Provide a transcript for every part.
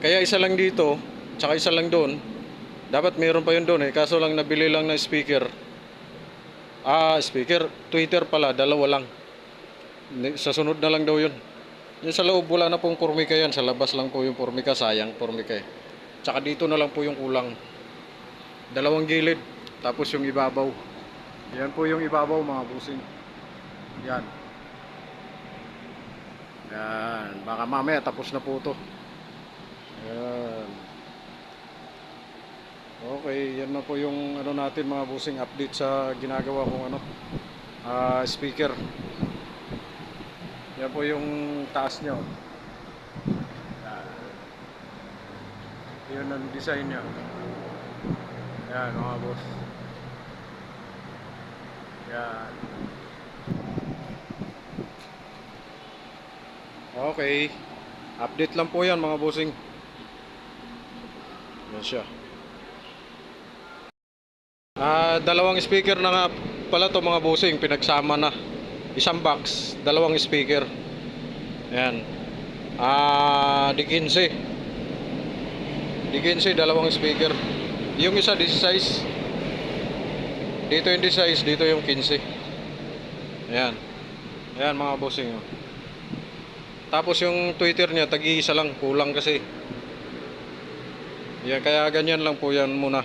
Kaya isa lang dito, tsaka isa lang doon. Dapat mayroon pa yun doon eh. Kaso lang nabili lang ng speaker. Speaker. Twitter pala, dalawa lang. Sa sunod na lang daw yun. Yung sa loob wala na pong pormika yan. Sa labas lang po yung pormika. Sayang pormika eh. Tsaka dito na lang po yung kulang. Dalawang gilid. Tapos yung ibabaw. Yan po yung ibabaw mga busing. Yan. Yan. Baka mamaya tapos na po to. Yan. Okay, yan na po yung ano natin mga busing, update sa ginagawa kong speaker. Yan po yung taas nyo. Yan ang design niya. Yan mga boss. Yan. Okay. Update lang po yan mga bossing. Yan siya. Dalawang speaker na nga pala to mga bossing, pinagsama na. Isang box, dalawang speaker. Ayan. Di 15. Di 15, dalawang speaker. Yung isa 16. Dito yung 16, dito yung 15. Ayan. Ayan mga bossing. Oh. Tapos yung Twitter niya, tag-iisa lang, kulang kasi. Yan, kaya ganyan lang po yan muna.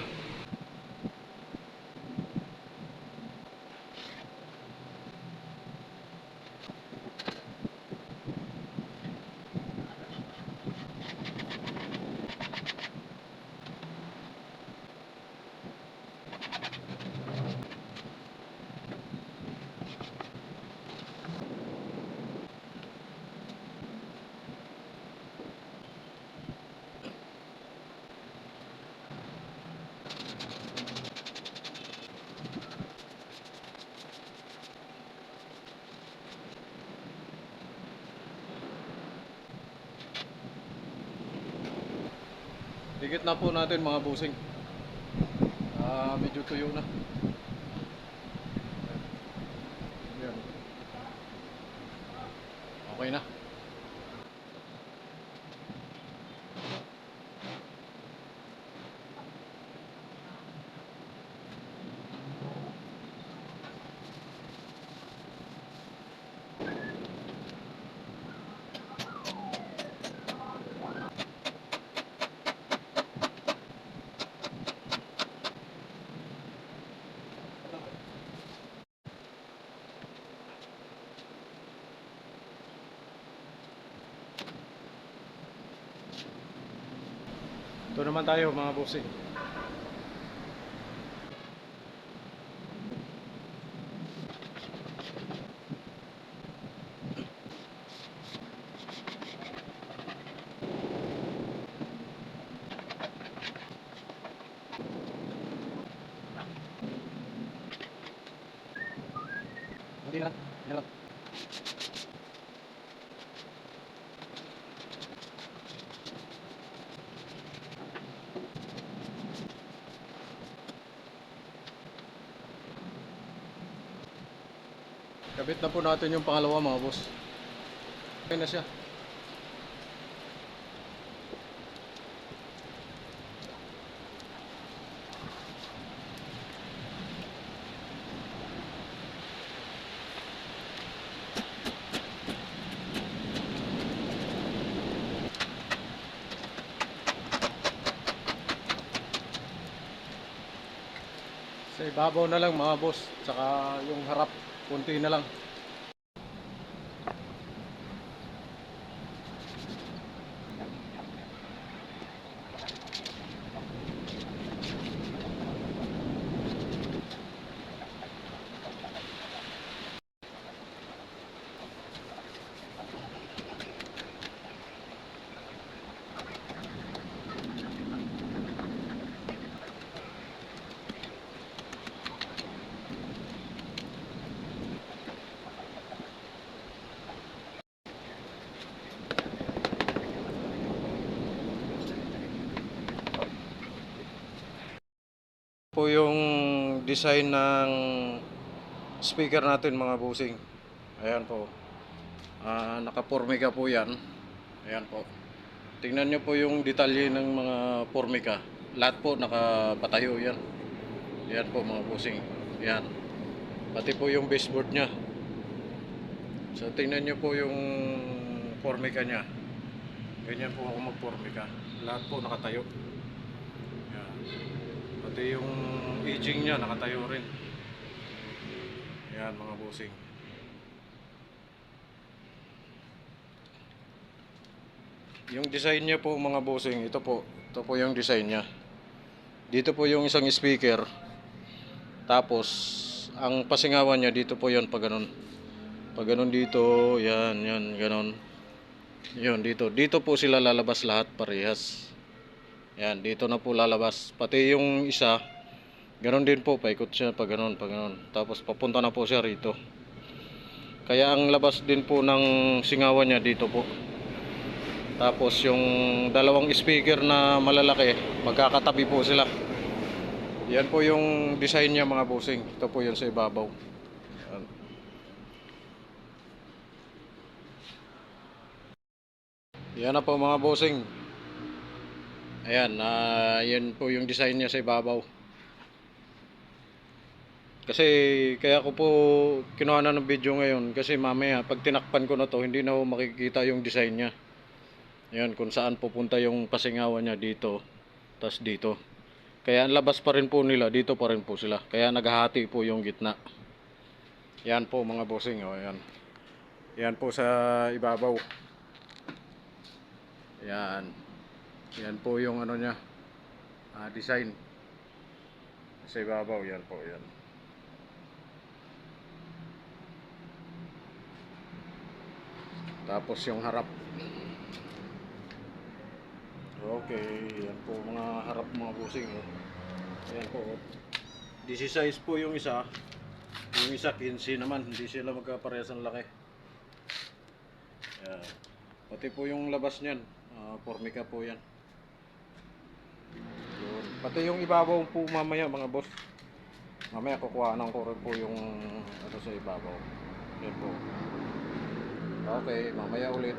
Dikit na po natin mga busing. Medyo tuyo na. Ayan. Okay na. Ito naman tayo mga bossing. Hindi na. Yan lang. Kabit na po natin yung pangalawa mga boss. Okay na siya. Sa ibabaw na lang mga boss. Tsaka yung harap, kunti na lang. Po yung design ng speaker natin mga busing. Ayan po. Nakapormika po yan. Ayan po. tingnan nyo po yung detalye ng mga Formica. Lahat po nakapatayo yan. Yan po mga bossing. Yan. Pati po yung baseboard nya. So tingnan nyo po yung Formica nya. Ganyan po ako mag-Formica. Lahat po nakatayo. Yan. Pati yung edging nya nakatayo rin. Yan mga bossing. Yung design niya po mga bossing, ito po yung design niya. Dito po yung isang speaker. Tapos ang pasingawan niya dito po 'yon pag ganun. Pag ganun dito, yan, ganun. 'Yon dito. Dito po sila lalabas lahat parehas. Yan, dito na po lalabas. Pati yung isa, ganun din po, paikot siya pag ganun, pag ganun. Tapos papunta na po siya rito. Kaya ang labas din po ng singawan niya dito po. Tapos yung dalawang speaker na malalaki, magkakatabi po sila. Yan po yung design niya mga bossing. Ito po yun sa ibabaw. Yan. Yan na po mga bossing. Ayan, yan po yung design niya sa ibabaw. Kasi kaya ko po kinuha na ng video ngayon kasi mamaya pag tinakpan ko na to hindi na ako makikita yung design niya. Ayan, kung saan pupunta yung pasingawan niya dito, tas dito. Kaya ang labas pa rin po nila, dito pa rin po sila. Kaya naghahati po yung gitna. Yan po mga bossing, oh, ayan. Yan po sa ibabaw. Yan. Yan po yung ano niya, design. Sa ibabaw, yan po, yan. Tapos yung harap. Okay, yan po mga harap mga bossing. Oh. Ayan po. 16 po yung isa. Yung isa 15 naman. Hindi sila magkaparehas ang laki. Ayan. Pati po yung labas niyan. Formica po yan. Yun. Pati yung ibabaw po mamaya mga boss. Mamaya kukuhanan ko rin po yung ano sa ibabaw. Yan po. Okay, mamaya ulit.